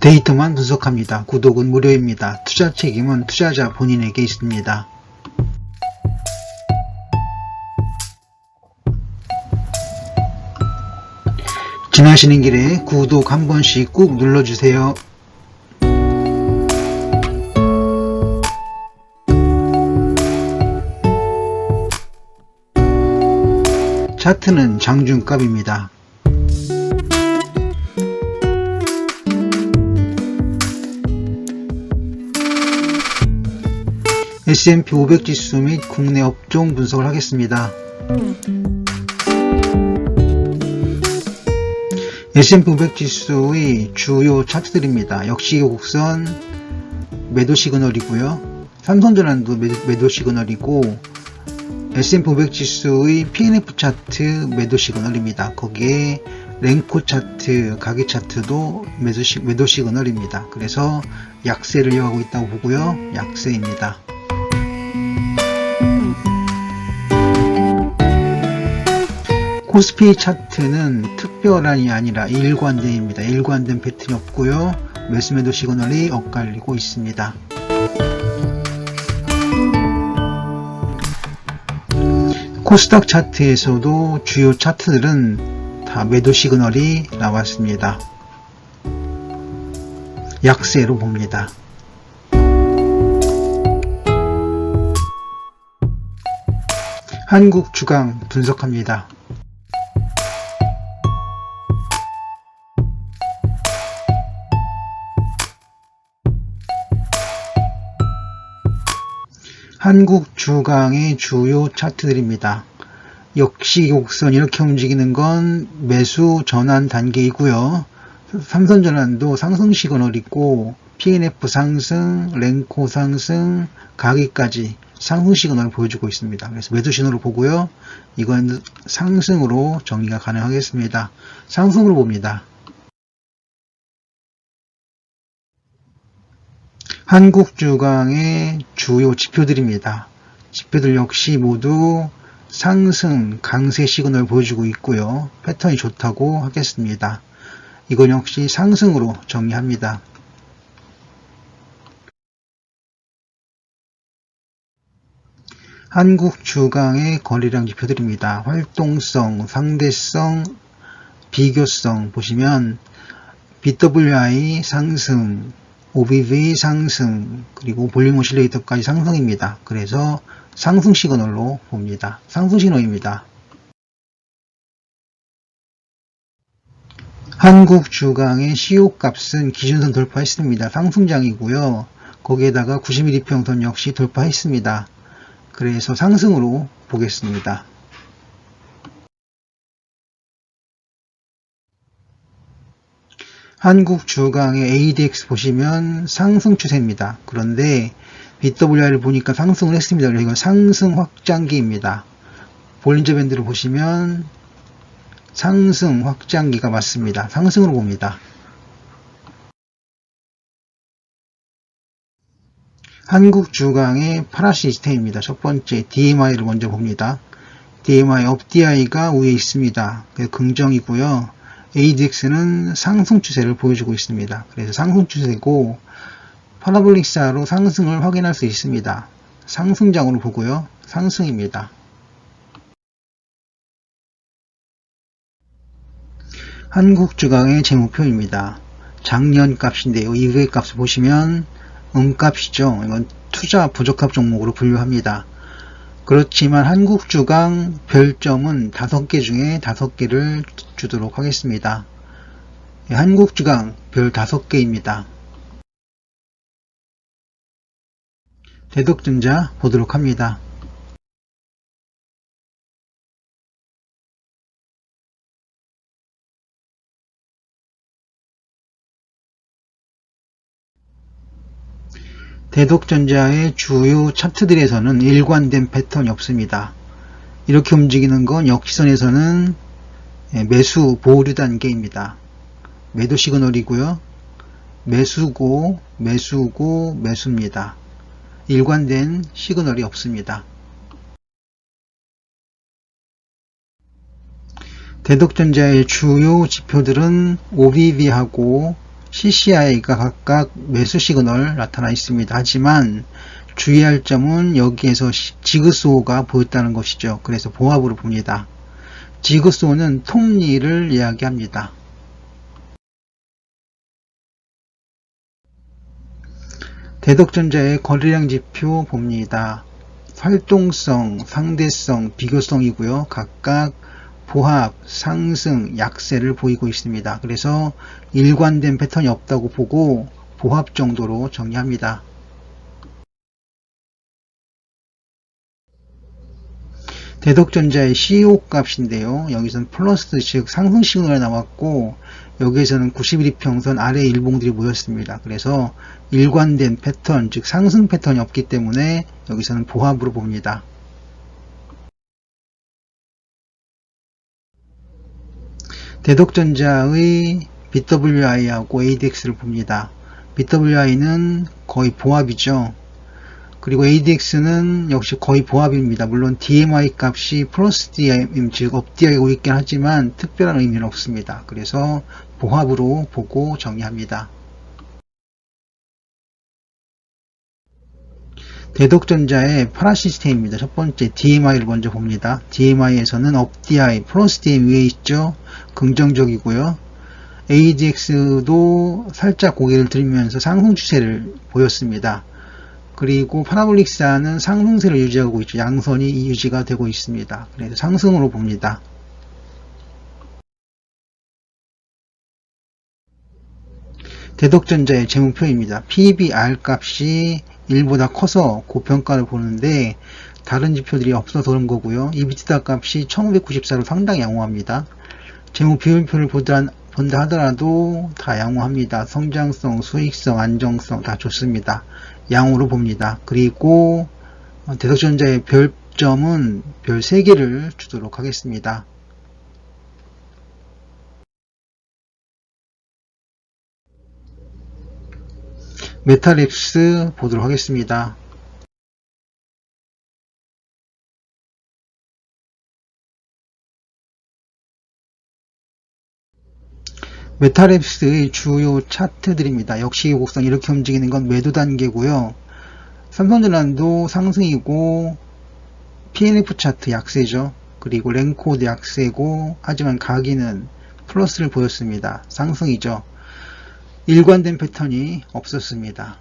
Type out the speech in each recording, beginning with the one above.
데이터만 분석합니다. 구독은 무료입니다. 투자 책임은 투자자 본인에게 있습니다. 지나시는 길에 구독 한 번씩 꾹 눌러주세요. 차트는 장중값입니다. S&P 500 지수 및 국내 업종 분석을 하겠습니다. S&P 500 지수의 주요 차트들입니다. 역시 곡선 매도 시그널이고요. 삼성전환도 매도 시그널이고, S&P 500 지수의 PNF 차트 매도 시그널입니다. 거기에 랭코 차트, 가계 차트도 매도 시그널입니다. 그래서 약세를 이어가고 있다고 보고요. 약세입니다. 코스피 차트는 특별한이 아니라 일관된입니다. 일관된 패턴이 없고요. 매수 매도 시그널이 엇갈리고 있습니다. 코스닥 차트에서도 주요 차트들은 다 매도 시그널이 나왔습니다. 약세로 봅니다. 한국 주강 분석합니다. 한국 주강의 주요 차트들입니다. 역시 곡선 이렇게 움직이는 건 매수 전환 단계이고요. 삼성전환도 상승 시그널이고, PNF 상승, 랭코 상승, 가기까지 상승 시그널을 보여주고 있습니다. 그래서 매도 신호를 보고요. 이건 상승으로 정리가 가능하겠습니다. 상승으로 봅니다. 한국 주강의 주요 지표들입니다. 지표들 역시 모두 상승, 강세 시그널을 보여주고 있고요. 패턴이 좋다고 하겠습니다. 이건 역시 상승으로 정리합니다. 한국 주강의 거래량 지표들입니다. 활동성, 상대성, 비교성 보시면 BWI 상승, OBV 상승, 그리고 볼륨 오실레이터까지 상승입니다. 그래서 상승 시그널로 봅니다. 상승 신호입니다. 한국 주강의 시효 값은 기준선 돌파했습니다. 상승장이고요. 거기에다가 90mm 평선 역시 돌파했습니다. 그래서 상승으로 보겠습니다. 한국 주강의 ADX 보시면 상승 추세입니다. 그런데 BWI를 보니까 상승을 했습니다. 그래서 이건 상승 확장기입니다. 볼린저 밴드를 보시면 상승 확장기가 맞습니다. 상승으로 봅니다. 한국 주강의 파라 시스템입니다. 첫 번째 DMI를 먼저 봅니다. DMI 업DI가 위에 있습니다. 긍정이고요. ADX는 상승 추세를 보여주고 있습니다. 그래서 상승 추세고, 파라볼릭 사로 상승을 확인할 수 있습니다. 상승장으로 보고요. 상승입니다. 한국 주강의 재목표입니다. 작년 값인데요. 이후의 값을 보시면 음값이죠. 이건 투자 부적합 종목으로 분류합니다. 그렇지만 한국 주강 별점은 5개 중에 5개를 주도록 하겠습니다. 한국 주강 별 5개입니다. 대덕전자 보도록 합니다. 대덕전자의 주요 차트들에서는 일관된 패턴이 없습니다. 이렇게 움직이는 건 역시선에서는 매수 보류 단계입니다. 매도 시그널이고요. 매수고, 매수고, 매수입니다. 일관된 시그널이 없습니다. 대덕전자의 주요 지표들은 OBV하고 CCI가 각각 매수 시그널 나타나 있습니다. 하지만 주의할 점은 여기에서 지그소가 보였다는 것이죠. 그래서 보합으로 봅니다. 지그소는 톱니를 이야기합니다. 대덕전자의 거래량 지표 봅니다. 활동성, 상대성, 비교성이고요. 각각 보합, 상승, 약세를 보이고 있습니다. 그래서 일관된 패턴이 없다고 보고 보합 정도로 정리합니다. 대덕전자의 CEO 값인데요. 여기서는 플러스 즉 상승 시그널이 나왔고 여기에서는 91이평선 아래 일봉들이 모였습니다. 그래서 일관된 패턴 즉 상승 패턴이 없기 때문에 여기서는 보합으로 봅니다. 대덕전자의 BWI하고 ADX를 봅니다. BWI는 거의 보합이죠. 그리고 ADX는 역시 거의 보합입니다. 물론 DMI 값이 플러스 DM, 즉 업DI가 있긴 하지만 특별한 의미는 없습니다. 그래서 보합으로 보고 정리합니다. 대덕전자의 파라 시스템입니다. 첫 번째 DMI를 먼저 봅니다. DMI에서는 업DI, 플러스 DM 위에 있죠. 긍정적이고요. ADX도 살짝 고개를 들면서 상승 추세를 보였습니다. 그리고 파라볼릭사는 상승세를 유지하고 있죠. 양선이 유지가 되고 있습니다. 그래서 상승으로 봅니다. 대덕전자의 재무표입니다. PBR 값이 1보다 커서 고평가를 보는데 다른 지표들이 없어서 그런 거고요. EBITDA 값이 1594로 상당히 양호합니다. 재무 비율표를 본다 하더라도 다 양호합니다. 성장성, 수익성, 안정성 다 좋습니다. 양호로 봅니다. 그리고 대덕전자의 별점은 별 3개를 주도록 하겠습니다. 메탈랩스 보도록 하겠습니다. 메탈랩스의 주요 차트들입니다. 역시 곡선 이렇게 움직이는 건 매도 단계고요. 삼성전환도 상승이고 PNF 차트 약세죠. 그리고 랭코드 약세고 하지만 가기는 플러스를 보였습니다. 상승이죠. 일관된 패턴이 없었습니다.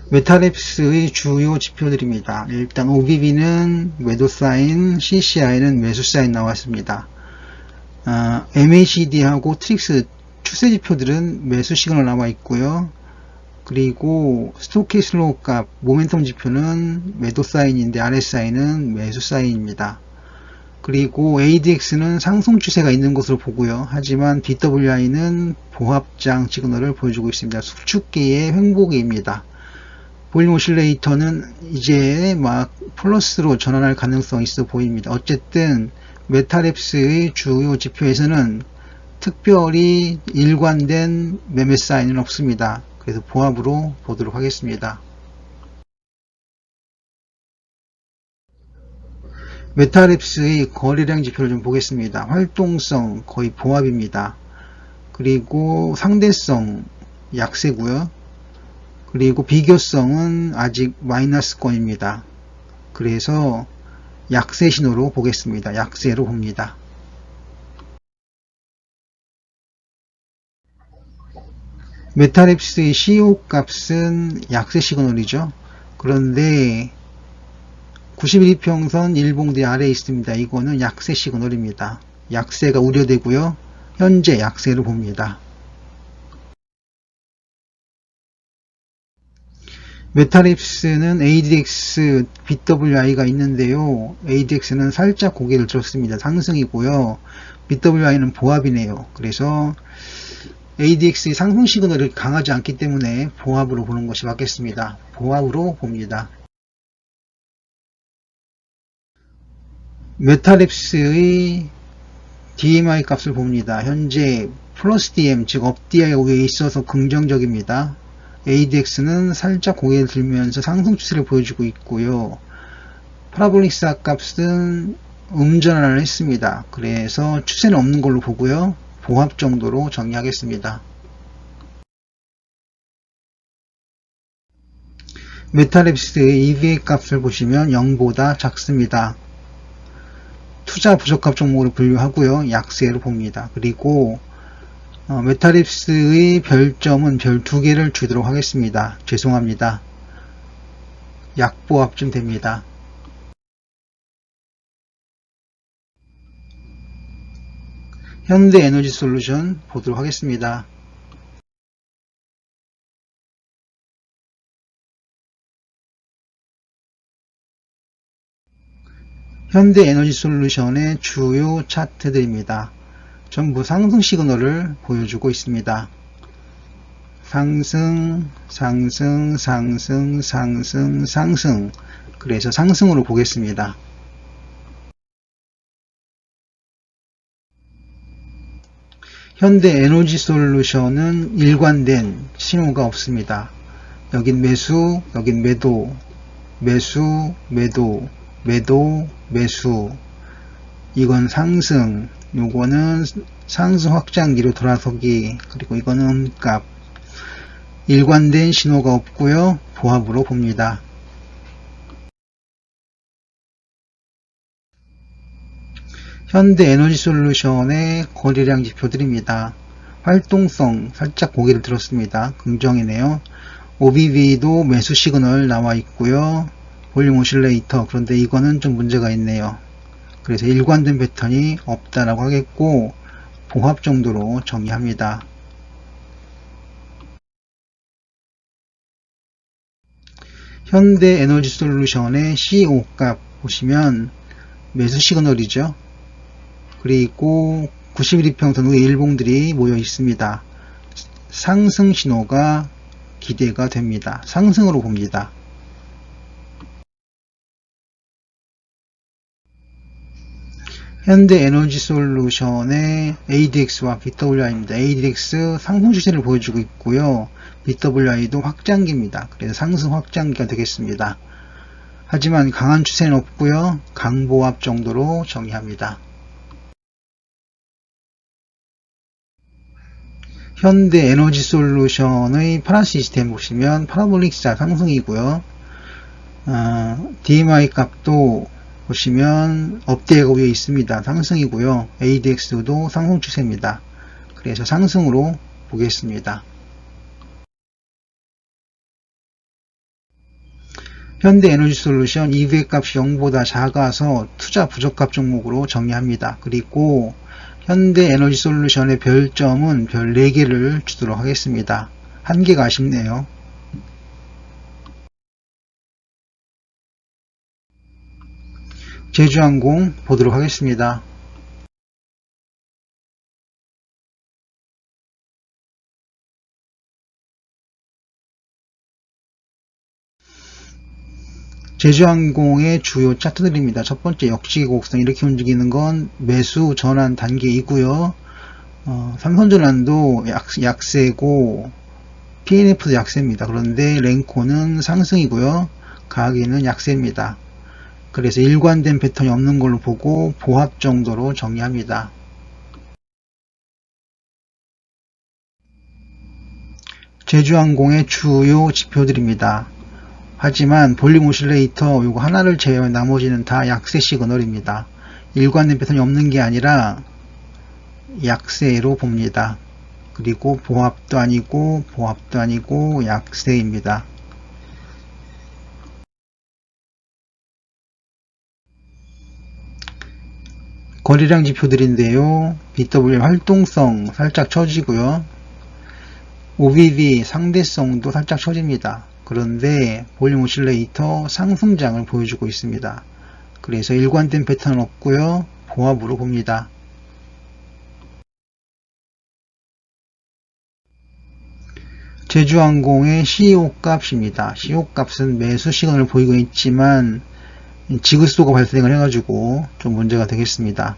메탈랩스의 주요 지표들입니다. 일단 OBB는 매도 사인, CCI는 매수 사인 나왔습니다. MACD하고 트릭스 추세 지표들은 매수 시그널 나와 있고요. 그리고 스토캐슬로우 값, 모멘텀 지표는 매도 사인인데 RSI는 매수 사인입니다. 그리고 ADX는 상승 추세가 있는 것으로 보고요. 하지만 BWI는 보합장 시그널을 보여주고 있습니다. 수축기의 횡보기입니다. 볼륨 오실레이터는 이제 막 플러스로 전환할 가능성이 있어 보입니다. 어쨌든 메탈랩스의 주요 지표에서는 특별히 일관된 매매 사인은 없습니다. 그래서 보합으로 보도록 하겠습니다. 메탈랩스의 거래량 지표를 좀 보겠습니다. 활동성 거의 보합입니다. 그리고 상대성 약세고요. 그리고 비교성은 아직 마이너스권입니다. 그래서 약세 신호로 보겠습니다. 약세로 봅니다. 메탈랩스의 CEO 값은 약세 시그널이죠. 그런데 91이평선 일봉대 아래에 있습니다. 이거는 약세 시그널입니다. 약세가 우려되고요. 현재 약세로 봅니다. 메탈랩스는 ADX, BWI가 있는데요. ADX는 살짝 고개를 들었습니다. 상승이고요. BWI는 보합이네요. 그래서 ADX의 상승 시그널이 강하지 않기 때문에 보합으로 보는 것이 맞겠습니다. 보합으로 봅니다. 메탈랩스의 DMI 값을 봅니다. 현재 플러스 DM, 즉 업DI 위에 있어서 긍정적입니다. ADX는 살짝 고개를 들면서 상승 추세를 보여주고 있고요. 파라볼릭사 값은 음전환을 했습니다. 그래서 추세는 없는 걸로 보고요. 보합 정도로 정리하겠습니다. 메탈랩스의 EVA 값을 보시면 0보다 작습니다. 투자 부적합 종목으로 분류하고요. 약세로 봅니다. 그리고 메탈랩스의 별점은 별 2개를 주도록 하겠습니다. 죄송합니다. 약보합쯤 됩니다. 현대에너지솔루션 보도록 하겠습니다. 현대에너지솔루션의 주요 차트들입니다. 전부 상승 시그널을 보여주고 있습니다. 상승, 상승, 상승, 상승, 상승. 그래서 상승으로 보겠습니다. 현대에너지솔루션은 일관된 신호가 없습니다. 여긴 매수, 여긴 매도, 매수, 매도, 매도, 매수. 이건 상승, 요거는 상승 확장기로 돌아서기, 그리고 이거는 값. 일관된 신호가 없고요. 보합으로 봅니다. 현대에너지솔루션의 거래량 지표들입니다. 활동성 살짝 고개를 들었습니다. 긍정이네요. OBV도 매수 시그널 나와 있고요. 볼륨 오실레이터, 그런데 이거는 좀 문제가 있네요. 그래서 일관된 패턴이 없다라고 하겠고, 보합 정도로 정의합니다. 현대에너지솔루션의 CO 값 보시면 매수 시그널이죠. 그리고 91이평선 위에 일봉들이 모여 있습니다. 상승 신호가 기대가 됩니다. 상승으로 봅니다. 현대에너지솔루션의 ADX와 BWI입니다. ADX 상승 추세를 보여주고 있고요. BWI도 확장기입니다. 그래서 상승 확장기가 되겠습니다. 하지만 강한 추세는 없고요. 강보합 정도로 정의합니다. 현대에너지솔루션의 파란 시스템 보시면 파라볼릭사 상승이고요. DMI 값도 보시면 업대가 위에 있습니다. 상승이고요. ADX도 상승 추세입니다. 그래서 상승으로 보겠습니다. 현대에너지솔루션 EVA 값이 0보다 작아서 투자 부적합 종목으로 정리합니다. 그리고 현대에너지솔루션의 별점은 별 4개를 주도록 하겠습니다. 1개가 아쉽네요. 제주항공 보도록 하겠습니다. 제주항공의 주요 차트들입니다. 첫 번째 역시기 곡선 이렇게 움직이는 건 매수 전환 단계이고요. 삼성전환도 약세고 PNF도 약세입니다. 그런데 랭코는 상승이고요. 가계는 약세입니다. 그래서 일관된 패턴이 없는 걸로 보고 보합 정도로 정리합니다. 제주항공의 주요 지표들입니다. 하지만 볼륨 오실레이터 요거 하나를 제외한 나머지는 다 약세 시그널입니다. 일관된 패턴이 없는 게 아니라 약세로 봅니다. 그리고 보합도 아니고 보합도 아니고 약세입니다. 거래량 지표들인데요. BW 활동성 살짝 처지고요. OBV 상대성도 살짝 처집니다. 그런데 볼륨 오실레이터 상승장을 보여주고 있습니다. 그래서 일관된 패턴은 없고요. 보합으로 봅니다. 제주항공의 CEO 값입니다. CEO 값은 매수 시간을 보이고 있지만 지그소가 발생을 해가지고 좀 문제가 되겠습니다.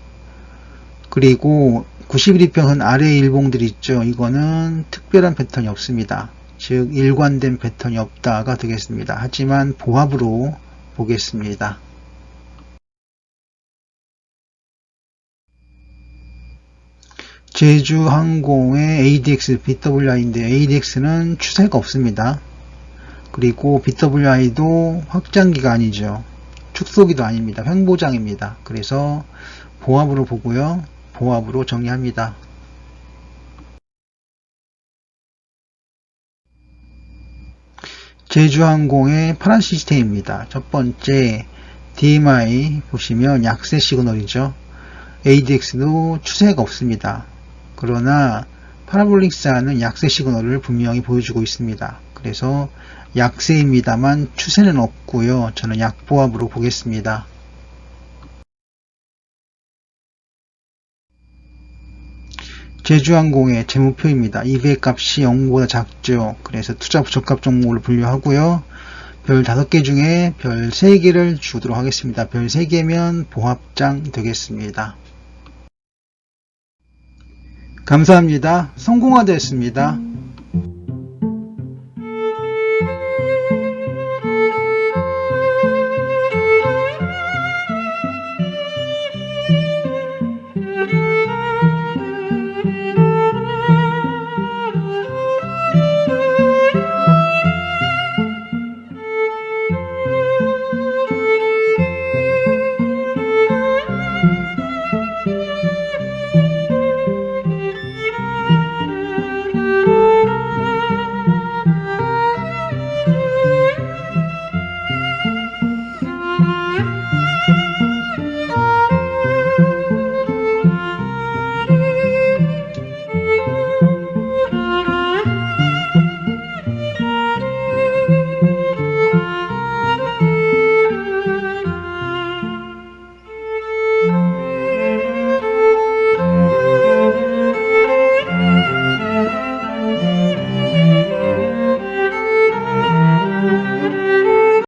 그리고 91이평선 아래 일봉들 있죠. 이거는 특별한 패턴이 없습니다. 즉 일관된 패턴이 없다가 되겠습니다. 하지만 보합으로 보겠습니다. 제주항공의 ADX, BWI인데 ADX는 추세가 없습니다. 그리고 BWI도 확장기가 아니죠. 축소기도 아닙니다. 횡보장입니다. 그래서 보합으로 보고요. 보합으로 정리합니다. 제주항공의 파란 시스템입니다. 첫 번째 DMI 보시면 약세 시그널이죠. ADX도 추세가 없습니다. 그러나 파라볼릭스하는 약세 시그널을 분명히 보여주고 있습니다. 그래서 약세입니다만 추세는 없고요. 저는 약보합으로 보겠습니다. 제주항공의 재무표입니다. EVA 값이 0보다 작죠. 그래서 투자 부적합 종목으로 분류하고요. 별 5개 중에 별 3개를 주도록 하겠습니다. 별 3개면 보합장 되겠습니다. 감사합니다. 성공화되었습니다.